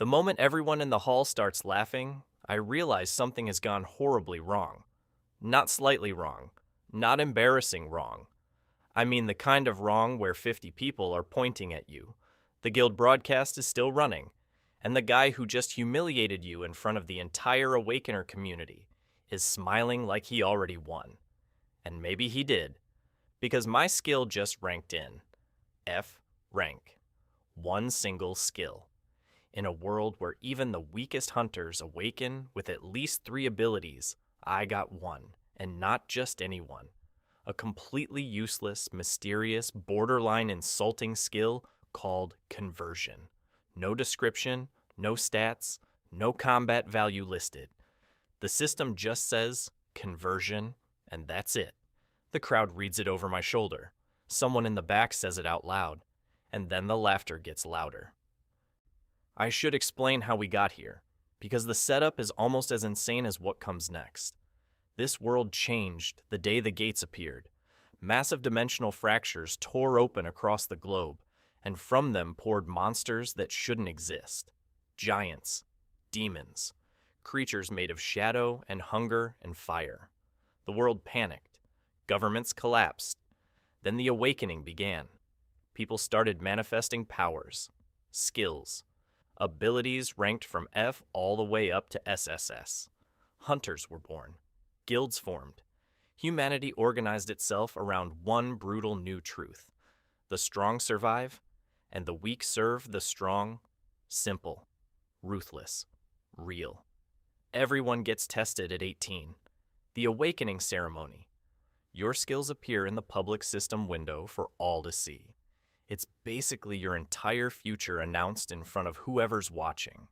The moment everyone in the hall starts laughing, I realize something has gone horribly wrong. Not slightly wrong, not embarrassing wrong. I mean the kind of wrong where 50 people are pointing at you. The guild broadcast is still running, and the guy who just humiliated you in front of the entire Awakener community is smiling like he already won. And maybe he did, because my skill just ranked in. F rank. One single skill. In a world where even the weakest hunters awaken with at least 3 abilities, I got one, and not just any one. A completely useless, mysterious, borderline insulting skill called conversion. No description, no stats, no combat value listed. The system just says conversion, and that's it. The crowd reads it over my shoulder. Someone in the back says it out loud, and then the laughter gets louder. I should explain how we got here, because the setup is almost as insane as what comes next. This world changed the day the gates appeared. Massive dimensional fractures tore open across the globe, and from them poured monsters that shouldn't exist. Giants, demons, creatures made of shadow and hunger and fire. The world panicked. Governments collapsed. Then the awakening began. People started manifesting powers, skills, abilities ranked from F all the way up to SSS. Hunters were born. Guilds formed. Humanity organized itself around one brutal new truth. The strong survive, and the weak serve the strong. Simple, ruthless, real. Everyone gets tested at 18. The awakening ceremony. Your skills appear in the public system window for all to see. It's basically your entire future announced in front of whoever's watching.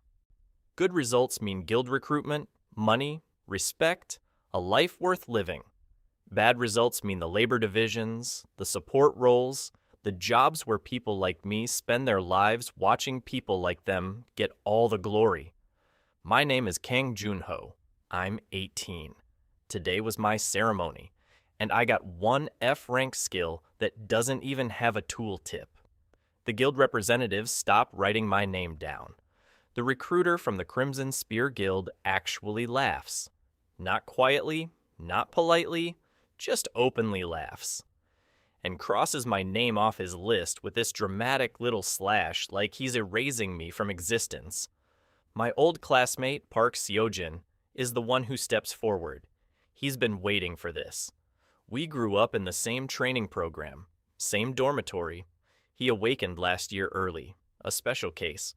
Good results mean guild recruitment, money, respect, a life worth living. Bad results mean the labor divisions, the support roles, the jobs where people like me spend their lives watching people like them get all the glory. My name is Kang Junho. I'm 18. Today was my ceremony, and I got one F-rank skill that doesn't even have a tooltip. The guild representatives stop writing my name down. The recruiter from the Crimson Spear Guild actually laughs. Not quietly, not politely, just openly laughs. And crosses my name off his list with this dramatic little slash like he's erasing me from existence. My old classmate, Park Seojin, is the one who steps forward. He's been waiting for this. We grew up in the same training program, same dormitory. He awakened last year early, a special case,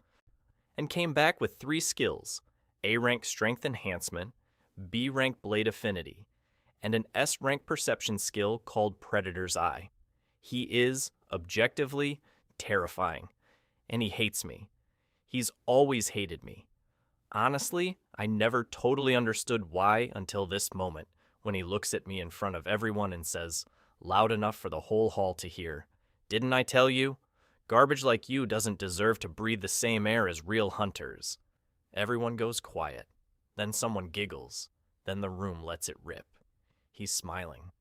and came back with 3 skills: A-rank strength enhancement, B-rank blade affinity, and an S-rank perception skill called Predator's Eye. He is, objectively, terrifying, and he hates me. He's always hated me. Honestly, I never totally understood why until this moment, when he looks at me in front of everyone and says, loud enough for the whole hall to hear, "Didn't I tell you? Garbage like you doesn't deserve to breathe the same air as real hunters." Everyone goes quiet. Then someone giggles. Then the room lets it rip. He's smiling.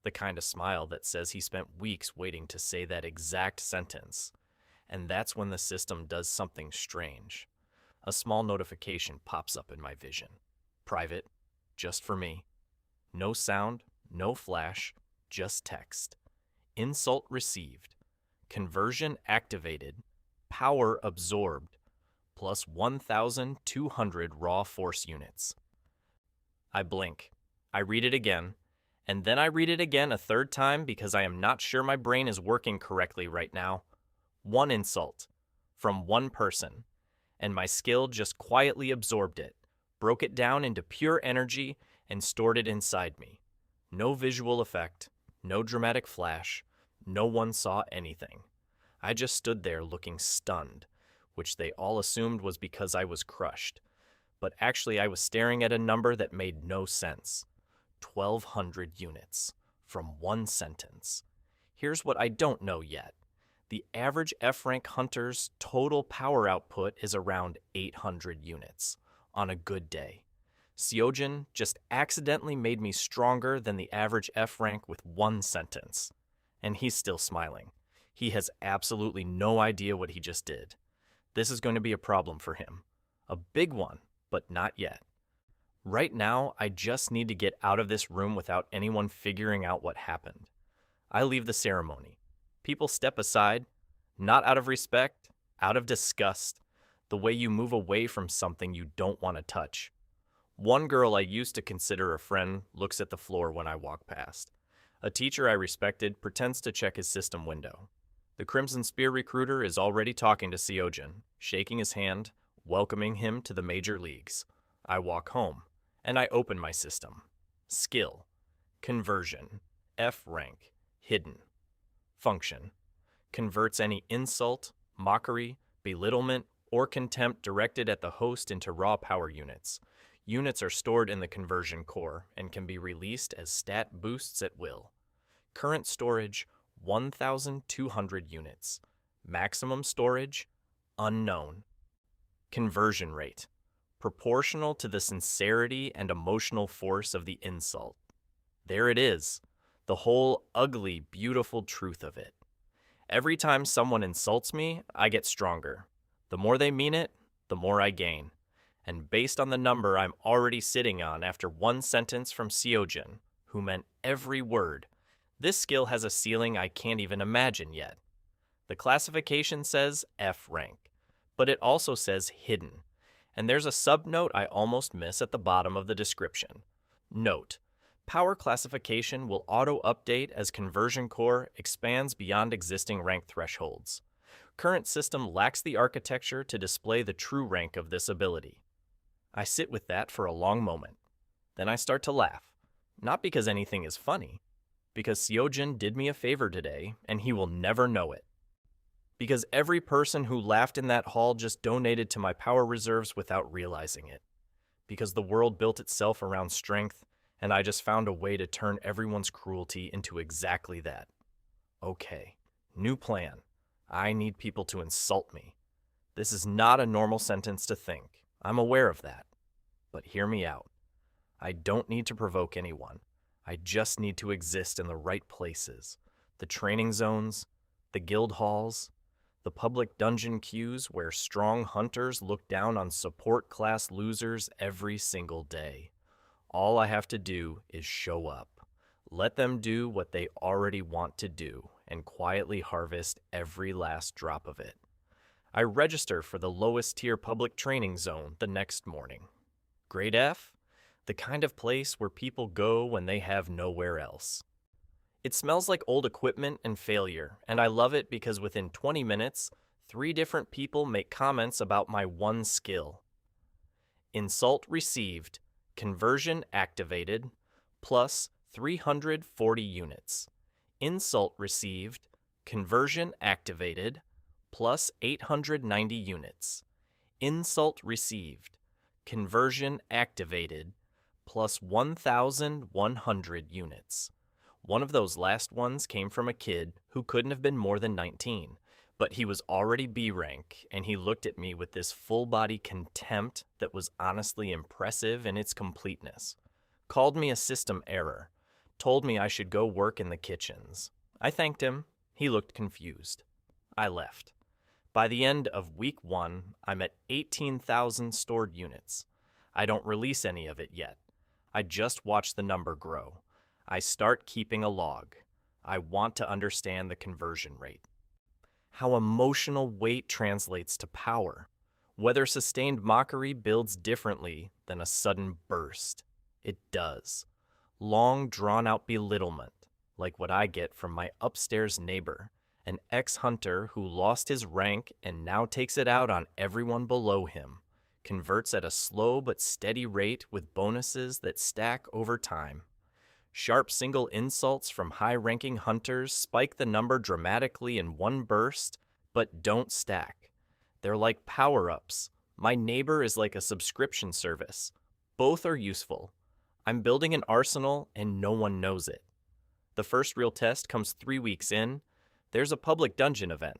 The kind of smile that says he spent weeks waiting to say that exact sentence. And that's when the system does something strange. A small notification pops up in my vision. Private, just for me. No sound, no flash, just text. Insult received. Conversion activated. Power absorbed. Plus 1,200 raw force units. I blink. I read it again. And then I read it again a 3rd time because I am not sure my brain is working correctly right now. 1 insult. From 1 person. And my skill just quietly absorbed it, broke it down into pure energy, and stored it inside me. No visual effect, no dramatic flash, no one saw anything. I just stood there looking stunned, which they all assumed was because I was crushed. But actually I was staring at a number that made no sense. 1,200 units, from 1 sentence. Here's what I don't know yet. The average F-rank hunter's total power output is around 800 units, on a good day. Seojin just accidentally made me stronger than the average F-rank with 1 sentence. And he's still smiling. He has absolutely no idea what he just did. This is going to be a problem for him. A big one, but not yet. Right now, I just need to get out of this room without anyone figuring out what happened. I leave the ceremony. People step aside, not out of respect, out of disgust, the way you move away from something you don't want to touch. One girl I used to consider a friend looks at the floor when I walk past. A teacher I respected pretends to check his system window. The Crimson Spear recruiter is already talking to Seojin, shaking his hand, welcoming him to the major leagues. I walk home, and I open my system. Skill. Conversion. F rank. Hidden. Function. Converts any insult, mockery, belittlement, or contempt directed at the host into raw power units. Units are stored in the conversion core and can be released as stat boosts at will. Current storage, 1,200 units. Maximum storage, unknown. Conversion rate, proportional to the sincerity and emotional force of the insult. There it is, the whole ugly, beautiful truth of it. Every time someone insults me, I get stronger. The more they mean it, the more I gain. And based on the number I'm already sitting on after one sentence from Seojin, who meant every word, this skill has a ceiling I can't even imagine yet. The classification says F rank, but it also says hidden, and there's a subnote I almost miss at the bottom of the description. Note: power classification will auto-update as conversion core expands beyond existing rank thresholds. Current system lacks the architecture to display the true rank of this ability. I sit with that for a long moment. Then I start to laugh. Not because anything is funny. Because Seojin did me a favor today, and he will never know it. Because every person who laughed in that hall just donated to my power reserves without realizing it. Because the world built itself around strength, and I just found a way to turn everyone's cruelty into exactly that. Okay, new plan. I need people to insult me. This is not a normal sentence to think. I'm aware of that. But hear me out. I don't need to provoke anyone. I just need to exist in the right places. The training zones, the guild halls, the public dungeon queues where strong hunters look down on support class losers every single day. All I have to do is show up. Let them do what they already want to do and quietly harvest every last drop of it. I register for the lowest tier public training zone the next morning. Grade F? The kind of place where people go when they have nowhere else. It smells like old equipment and failure, and I love it because within 20 minutes, 3 different people make comments about my one skill. Insult received, conversion activated, plus 340 units. Insult received, conversion activated, plus 890 units. Insult received, conversion activated, plus 1,100 units. One of those last ones came from a kid who couldn't have been more than 19, but he was already B rank, and he looked at me with this full-body contempt that was honestly impressive in its completeness. Called me a system error. Told me I should go work in the kitchens. I thanked him. He looked confused. I left. By the end of week 1, I'm at 18,000 stored units. I don't release any of it yet. I just watch the number grow. I start keeping a log. I want to understand the conversion rate. How emotional weight translates to power. Whether sustained mockery builds differently than a sudden burst. It does. Long, drawn-out belittlement, like what I get from my upstairs neighbor, an ex-hunter who lost his rank and now takes it out on everyone below him, converts at a slow but steady rate with bonuses that stack over time. Sharp single insults from high-ranking hunters spike the number dramatically in one burst, but don't stack. They're like power-ups. My neighbor is like a subscription service. Both are useful. I'm building an arsenal and no one knows it. The first real test comes 3 weeks in. There's a public dungeon event.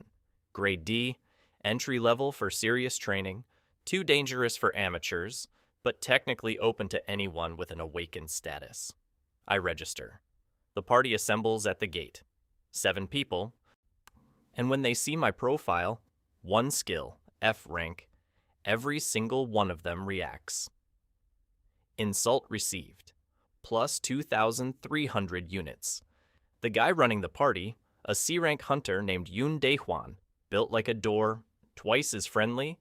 Grade D, entry level for serious training, too dangerous for amateurs, but technically open to anyone with an awakened status. I register. The party assembles at the gate. 7 people. And when they see my profile, 1 skill, F rank, Every single one of them reacts. Insult received. Plus 2,300 units. The guy running the party, a C-rank hunter named Yoon Daehwan, built like a door, twice as friendly,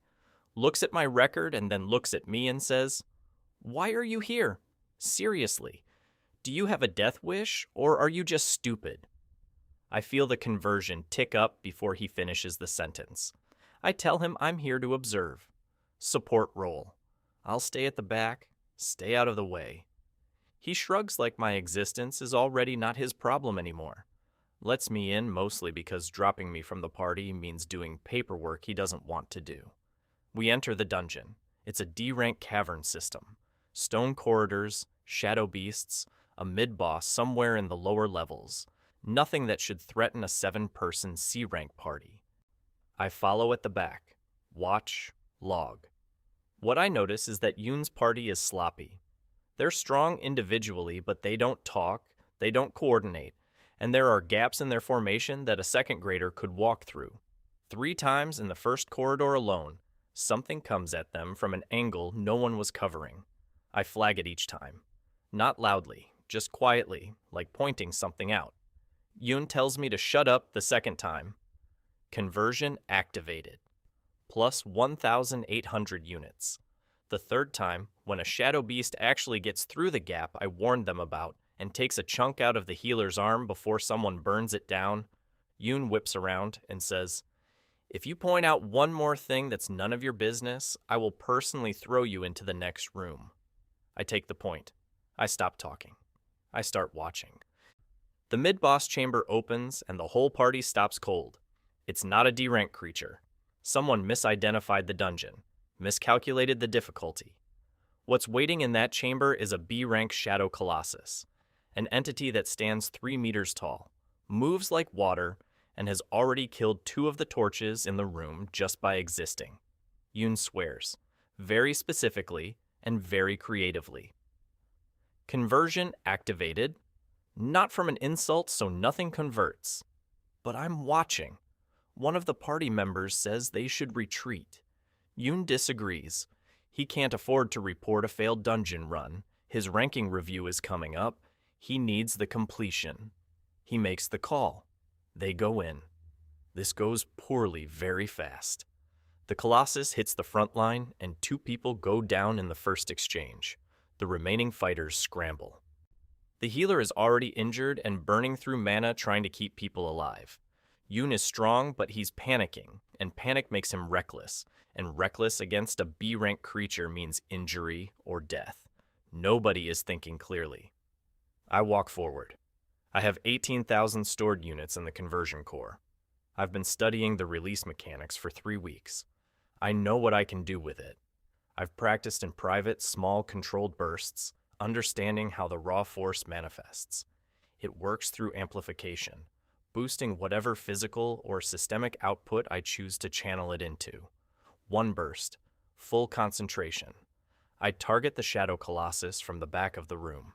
looks at my record and then looks at me and says, "Why are you here? Seriously, do you have a death wish or are you just stupid?" I feel the conversion tick up before he finishes the sentence. I tell him I'm here to observe. Support role. I'll stay at the back, stay out of the way. He shrugs like my existence is already not his problem anymore. Lets me in mostly because dropping me from the party means doing paperwork he doesn't want to do. We enter the dungeon. It's a D-rank cavern system. Stone corridors, shadow beasts, a mid-boss somewhere in the lower levels. Nothing that should threaten a 7-person C-rank party. I follow at the back. Watch, log. What I notice is that Yoon's party is sloppy. They're strong individually, but they don't talk, they don't coordinate, and there are gaps in their formation that a second grader could walk through. 3 times in the first corridor alone, something comes at them from an angle no one was covering. I flag it each time. Not loudly, just quietly, like pointing something out. Yoon tells me to shut up the second time. Conversion activated. Plus 1,800 units. The third time, when a shadow beast actually gets through the gap I warned them about and takes a chunk out of the healer's arm before someone burns it down, Yoon whips around and says, "If you point out one more thing that's none of your business, I will personally throw you into the next room." I take the point. I stop talking. I start watching. The mid-boss chamber opens and the whole party stops cold. It's not a D-rank creature. Someone misidentified the dungeon, miscalculated the difficulty. What's waiting in that chamber is a B-rank shadow colossus, an entity that stands 3 meters tall, moves like water, and has already killed 2 of the torches in the room just by existing. Yoon swears, very specifically and very creatively. Conversion activated. Not from an insult, so nothing converts. But I'm watching. One of the party members says they should retreat. Yoon disagrees. He can't afford to report a failed dungeon run. His ranking review is coming up. He needs the completion. He makes the call. They go in. This goes poorly very fast. The Colossus hits the front line, and 2 people go down in the first exchange. The remaining fighters scramble. The healer is already injured and burning through mana trying to keep people alive. Yoon is strong, but he's panicking, and panic makes him reckless, and reckless against a B-rank creature means injury or death. Nobody is thinking clearly. I walk forward. I have 18,000 stored units in the conversion core. I've been studying the release mechanics for 3 weeks. I know what I can do with it. I've practiced in private, small, controlled bursts, understanding how the raw force manifests. It works through amplification, boosting whatever physical or systemic output I choose to channel it into. 1 burst, full concentration. I target the Shadow Colossus from the back of the room.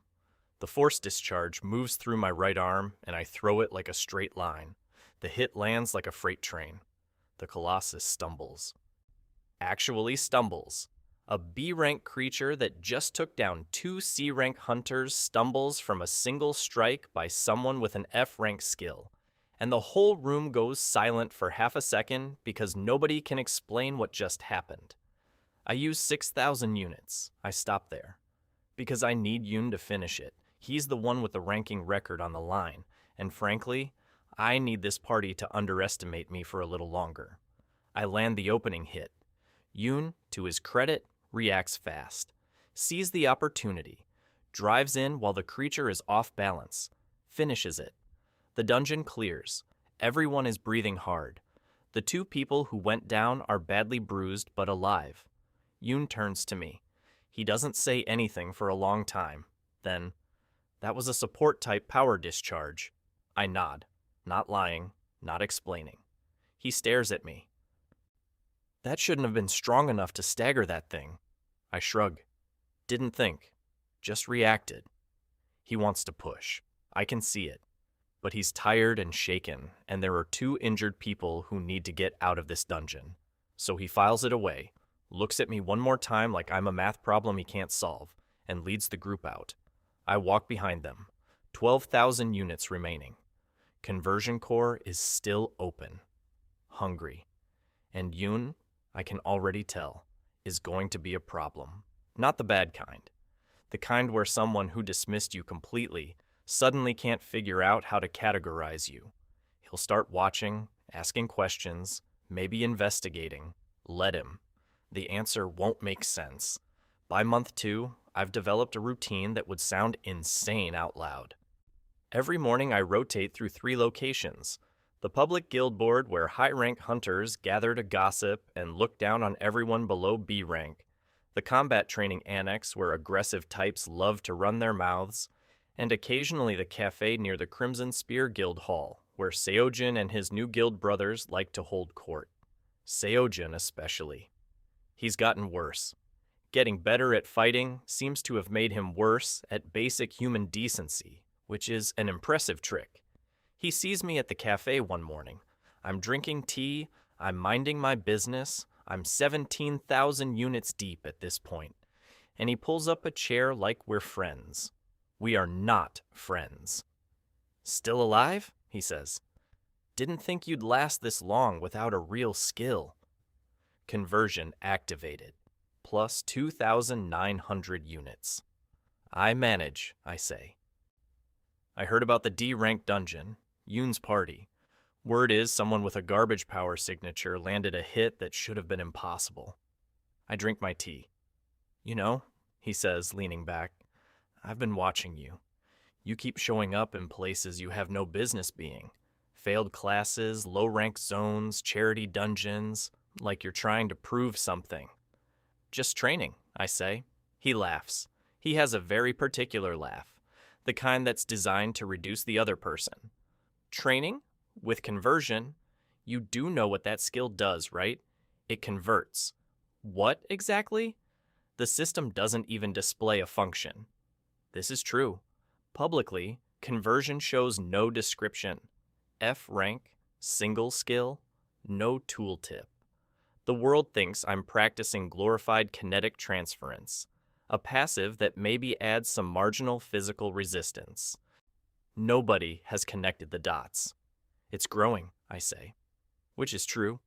The force discharge moves through my right arm, and I throw it like a straight line. The hit lands like a freight train. The Colossus stumbles. Actually stumbles. A B-rank creature that just took down 2 C-rank hunters stumbles from a single strike by someone with an F-rank skill. And the whole room goes silent for half a second because nobody can explain what just happened. I use 6,000 units. I stop there. Because I need Yoon to finish it. He's the one with the ranking record on the line. And frankly, I need this party to underestimate me for a little longer. I land the opening hit. Yoon, to his credit, reacts fast. Sees the opportunity. Drives in while the creature is off balance. Finishes it. The dungeon clears. Everyone is breathing hard. The 2 people who went down are badly bruised but alive. Yoon turns to me. He doesn't say anything for a long time. Then, "That was a support-type power discharge." I nod. Not lying, not explaining. He stares at me. "That shouldn't have been strong enough to stagger that thing." I shrug. Didn't think. Just reacted. He wants to push. I can see it. But he's tired and shaken, and there are 2 injured people who need to get out of this dungeon. So he files it away, looks at me one more time like I'm a math problem he can't solve, and leads the group out. I walk behind them. 12,000 units remaining. Conversion core is still open. Hungry. And Yoon, I can already tell, is going to be a problem. Not the bad kind. The kind where someone who dismissed you completely suddenly can't figure out how to categorize you. He'll start watching, asking questions, maybe investigating. Let him. The answer won't make sense. By month 2, I've developed a routine that would sound insane out loud. Every morning I rotate through 3 locations. The public guild board where high-rank hunters gather to gossip and look down on everyone below B rank. The combat training annex where aggressive types love to run their mouths. And occasionally the cafe near the Crimson Spear Guild Hall, where Seojin and his new guild brothers like to hold court. Seojin especially. He's gotten worse. Getting better at fighting seems to have made him worse at basic human decency, which is an impressive trick. He sees me at the cafe one morning. I'm drinking tea, I'm minding my business, I'm 17,000 units deep at this point, and he pulls up a chair like we're friends. We are not friends. Still alive? He says. Didn't think you'd last this long without a real skill. Conversion activated. Plus 2,900 units. I manage, I say. I heard about the D-rank dungeon, Yoon's party. Word is someone with a garbage power signature landed a hit that should have been impossible. I drink my tea. You know, he says, leaning back, I've been watching you. You keep showing up in places you have no business being. Failed classes, low-rank zones, charity dungeons, like you're trying to prove something. Just training, I say. He laughs. He has a very particular laugh, the kind that's designed to reduce the other person. Training? With conversion, you do know what that skill does, right? It converts. What exactly? The system doesn't even display a function. This is true. Publicly, conversion shows no description. F rank, single skill, no tooltip. The world thinks I'm practicing glorified kinetic transference, a passive that maybe adds some marginal physical resistance. Nobody has connected the dots. It's growing, I say. Which is true.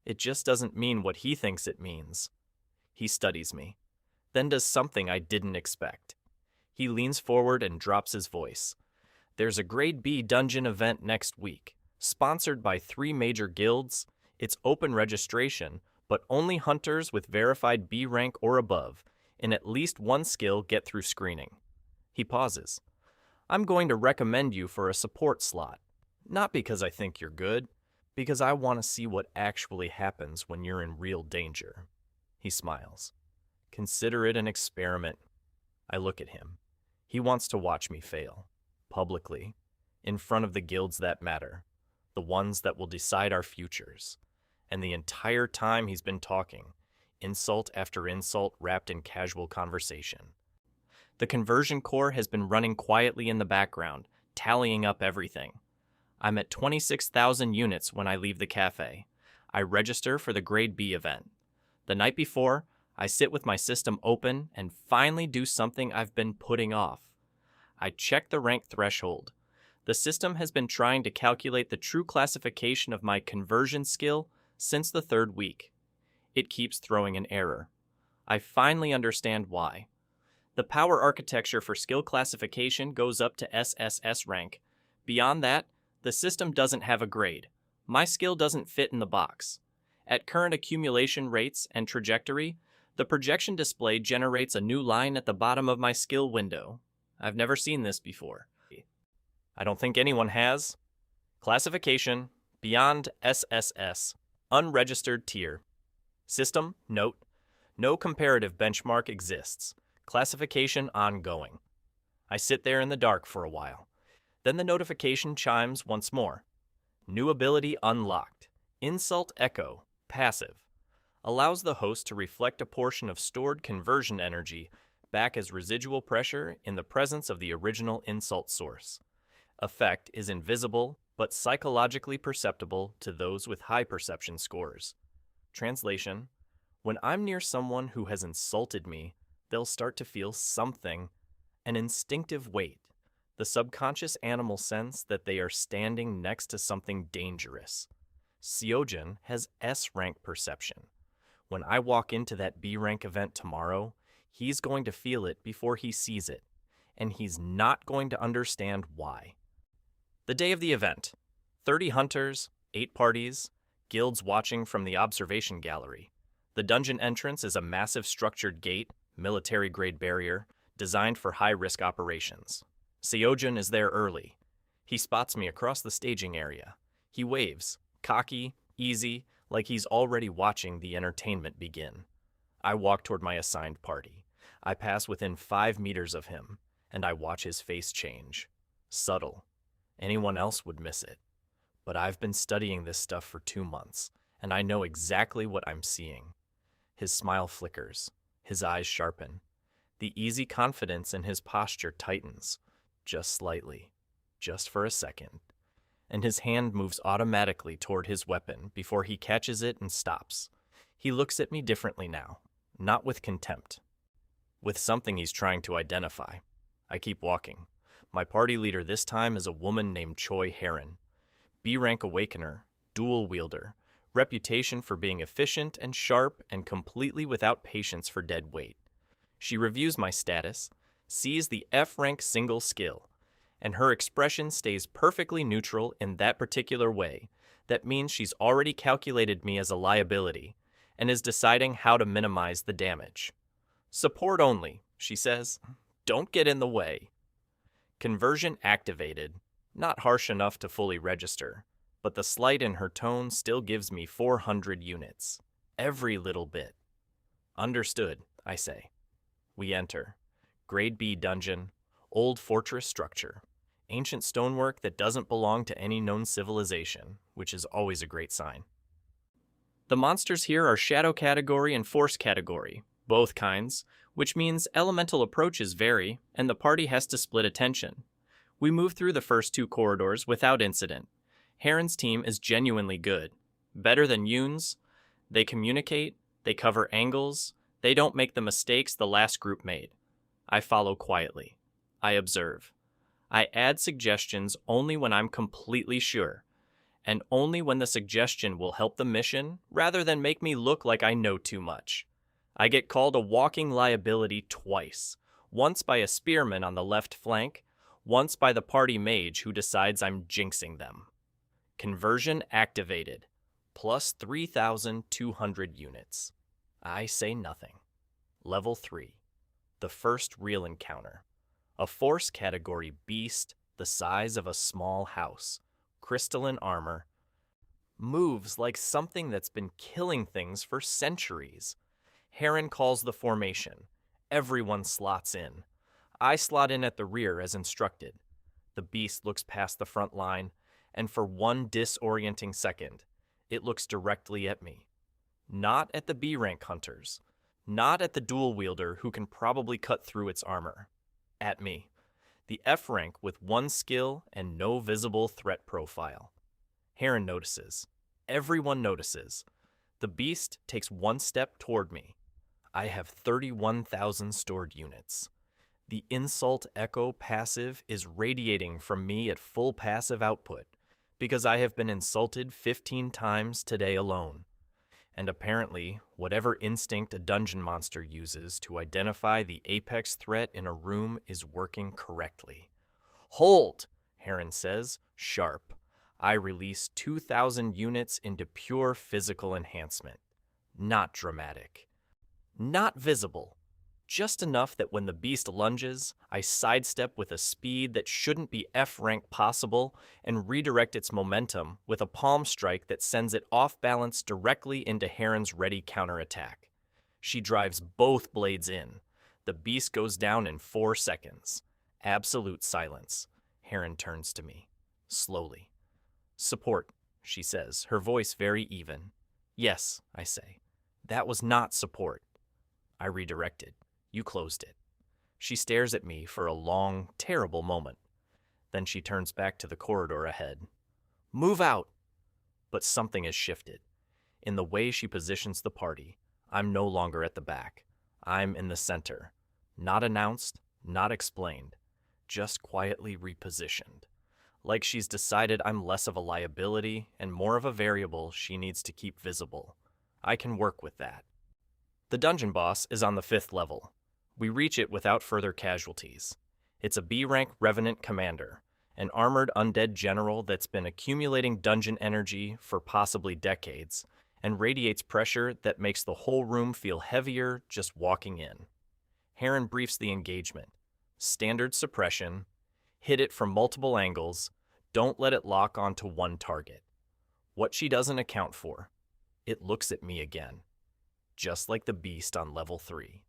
It just doesn't mean what he thinks it means. He studies me, then does something I didn't expect. He leans forward and drops his voice. There's a Grade B dungeon event next week, sponsored by 3 major guilds. It's open registration, but only hunters with verified B rank or above, and at least one skill get through screening. He pauses. I'm going to recommend you for a support slot. Not because I think you're good, because I want to see what actually happens when you're in real danger. He smiles. Consider it an experiment. I look at him. He wants to watch me fail. Publicly. In front of the guilds that matter. The ones that will decide our futures. And the entire time he's been talking, insult after insult wrapped in casual conversation. The conversion core has been running quietly in the background, tallying up everything. I'm at 26,000 units when I leave the cafe. I register for the Grade B event. The night before, I sit with my system open and finally do something I've been putting off. I check the rank threshold. The system has been trying to calculate the true classification of my conversion skill since the 3rd week. It keeps throwing an error. I finally understand why. The power architecture for skill classification goes up to SSS rank. Beyond that, the system doesn't have a grade. My skill doesn't fit in the box. At current accumulation rates and trajectory, the projection display generates a new line at the bottom of my skill window. I've never seen this before. I don't think anyone has. Classification, beyond SSS, unregistered tier. System, note, no comparative benchmark exists. Classification ongoing. I sit there in the dark for a while. Then the notification chimes once more. New ability unlocked. Insult Echo, passive. Allows the host to reflect a portion of stored conversion energy back as residual pressure in the presence of the original insult source. Effect is invisible, but psychologically perceptible to those with high perception scores. Translation: When I'm near someone who has insulted me, they'll start to feel something, an instinctive weight, the subconscious animal sense that they are standing next to something dangerous. Seojin has S-rank perception. When I walk into that B-rank event tomorrow, he's going to feel it before he sees it, and he's not going to understand why. The day of the event. 30 hunters, 8 parties, guilds watching from the observation gallery. The dungeon entrance is a massive structured gate, military-grade barrier, designed for high-risk operations. Seojin is there early. He spots me across the staging area. He waves, cocky, easy, like he's already watching the entertainment begin. I walk toward my assigned party. I pass within 5 meters of him, and I watch his face change. Subtle. Anyone else would miss it. But I've been studying this stuff for 2 months, and I know exactly what I'm seeing. His smile flickers. His eyes sharpen. The easy confidence in his posture tightens, just slightly, just for a second. And his hand moves automatically toward his weapon before he catches it and stops. He looks at me differently now, not with contempt, with something he's trying to identify. I keep walking. My party leader this time is a woman named Choi Heron. B-rank awakener, dual wielder, reputation for being efficient and sharp and completely without patience for dead weight. She reviews my status, sees the F-rank single skill, and her expression stays perfectly neutral in that particular way. That means she's already calculated me as a liability and is deciding how to minimize the damage. Support only, she says. Don't get in the way. Conversion activated. Not harsh enough to fully register, but the slight in her tone still gives me 400 units. Every little bit. Understood, I say. We enter. Grade B dungeon, old fortress structure. Ancient stonework that doesn't belong to any known civilization, which is always a great sign. The monsters here are shadow category and force category, both kinds, which means elemental approaches vary, and the party has to split attention. We move through the first 2 corridors without incident. Heron's team is genuinely good. Better than Yoon's. They communicate, they cover angles, they don't make the mistakes the last group made. I follow quietly. I observe. I add suggestions only when I'm completely sure, and only when the suggestion will help the mission rather than make me look like I know too much. I get called a walking liability twice, once by a spearman on the left flank, once by the party mage who decides I'm jinxing them. Conversion activated, plus 3,200 units. I say nothing. Level 3, the first real encounter. A force category beast the size of a small house, crystalline armor, moves like something that's been killing things for centuries. Heron calls the formation. Everyone slots in. I slot in at the rear as instructed. The beast looks past the front line, and for one disorienting second, it looks directly at me. Not at the B-rank hunters. Not at the dual wielder who can probably cut through its armor. At me. The F-rank with 1 skill and no visible threat profile. Heron notices. Everyone notices. The beast takes 1 step toward me. I have 31,000 stored units. The insult echo passive is radiating from me at full passive output because I have been insulted 15 times today alone. And apparently, whatever instinct a dungeon monster uses to identify the apex threat in a room is working correctly. Hold, Heron says, sharp. I release 2,000 units into pure physical enhancement. Not dramatic. Not visible. Just enough that when the beast lunges, I sidestep with a speed that shouldn't be F-rank possible and redirect its momentum with a palm strike that sends it off balance directly into Heron's ready counterattack. She drives both blades in. The beast goes down in 4 seconds. Absolute silence. Heron turns to me. Slowly. Support, she says, her voice very even. Yes, I say. That was not support. I redirected. You closed it. She stares at me for a long, terrible moment. Then she turns back to the corridor ahead. Move out! But something has shifted. In the way she positions the party, I'm no longer at the back. I'm in the center. Not announced, not explained, just quietly repositioned. Like she's decided I'm less of a liability and more of a variable she needs to keep visible. I can work with that. The dungeon boss is on the 5th level. We reach it without further casualties. It's a B-rank Revenant commander, an armored undead general that's been accumulating dungeon energy for possibly decades, and radiates pressure that makes the whole room feel heavier just walking in. Heron briefs the engagement. Standard suppression, hit it from multiple angles, don't let it lock onto one target. What she doesn't account for, it looks at me again, just like the beast on level 3.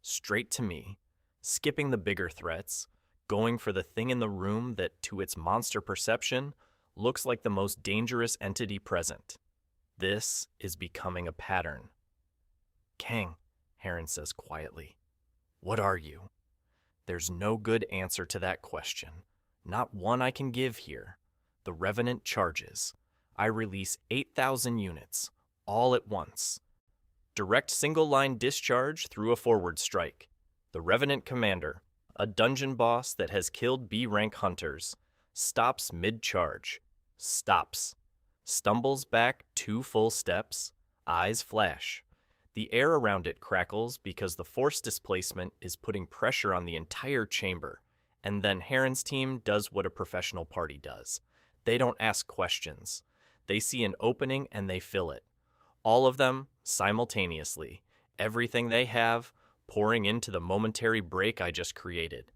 Straight to me, skipping the bigger threats, going for the thing in the room that, to its monster perception, looks like the most dangerous entity present. This is becoming a pattern. Kang, Heron says quietly, what are you? There's no good answer to that question. Not one I can give here. The Revenant charges. I release 8,000 units, all at once. Direct single-line discharge through a forward strike. The Revenant commander, a dungeon boss that has killed B-rank hunters, stops mid-charge. Stops. Stumbles back 2 full steps. Eyes flash. The air around it crackles because the force displacement is putting pressure on the entire chamber. And then Heron's team does what a professional party does. They don't ask questions. They see an opening and they fill it. All of them, simultaneously. Everything they have, pouring into the momentary break I just created.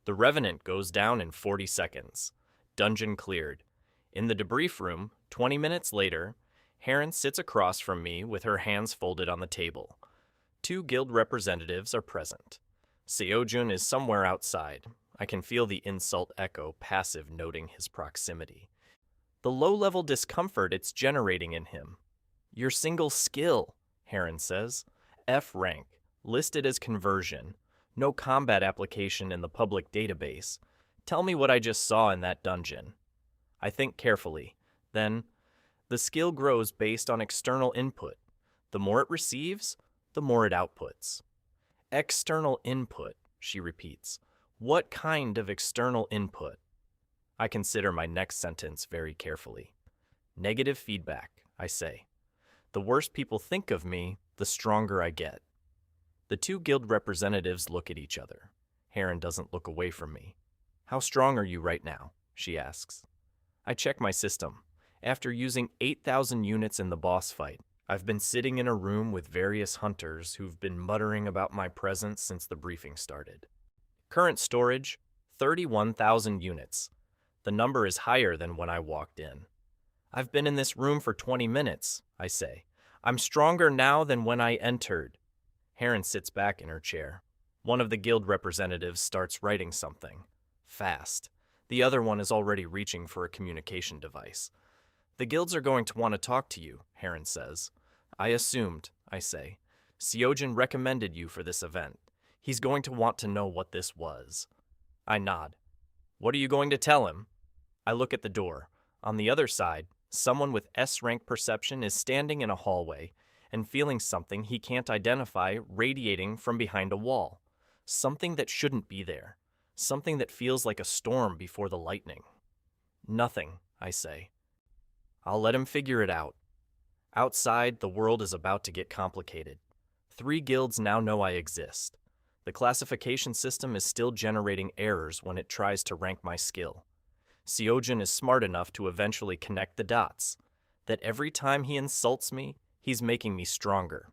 The Revenant goes down in 40 seconds. Dungeon cleared. In the debrief room, 20 minutes later, Heron sits across from me with her hands folded on the table. 2 guild representatives are present. Seojun is somewhere outside. I can feel the insult echo passive noting his proximity. The low-level discomfort it's generating in him. Your single skill, Heron says. F rank, listed as conversion. No combat application in the public database. Tell me what I just saw in that dungeon. I think carefully. Then, the skill grows based on external input. The more it receives, the more it outputs. External input, she repeats. What kind of external input? I consider my next sentence very carefully. Negative feedback, I say. The worse people think of me, the stronger I get. The 2 guild representatives look at each other. Heron doesn't look away from me. How strong are you right now? She asks. I check my system. After using 8,000 units in the boss fight, I've been sitting in a room with various hunters who've been muttering about my presence since the briefing started. Current storage, 31,000 units. The number is higher than when I walked in. I've been in this room for 20 minutes, I say. I'm stronger now than when I entered. Heron sits back in her chair. One of the guild representatives starts writing something. Fast. The other one is already reaching for a communication device. The guilds are going to want to talk to you, Heron says. I assumed, I say. Seojun recommended you for this event. He's going to want to know what this was. I nod. What are you going to tell him? I look at the door. On the other side, someone with S-rank perception is standing in a hallway and feeling something he can't identify radiating from behind a wall. Something that shouldn't be there. Something that feels like a storm before the lightning. Nothing, I say. I'll let him figure it out. Outside, the world is about to get complicated. 3 guilds now know I exist. The classification system is still generating errors when it tries to rank my skill. Seojun is smart enough to eventually connect the dots. That every time he insults me, he's making me stronger.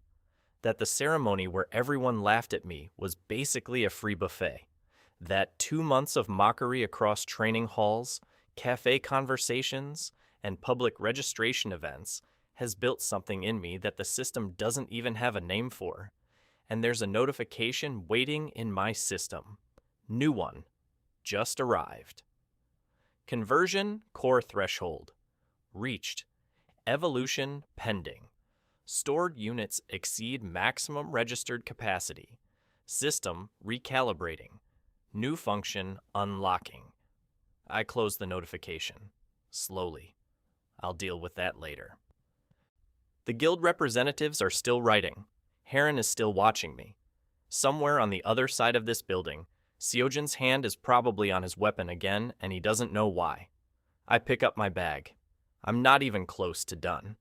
That the ceremony where everyone laughed at me was basically a free buffet. That 2 months of mockery across training halls, cafe conversations, and public registration events has built something in me that the system doesn't even have a name for. And there's a notification waiting in my system. New one. Just arrived. Conversion core threshold. Reached. Evolution pending. Stored units exceed maximum registered capacity. System recalibrating. New function unlocking. I close the notification. Slowly. I'll deal with that later. The guild representatives are still writing. Heron is still watching me. Somewhere on the other side of this building, Seojin's hand is probably on his weapon again, and he doesn't know why. I pick up my bag. I'm not even close to done.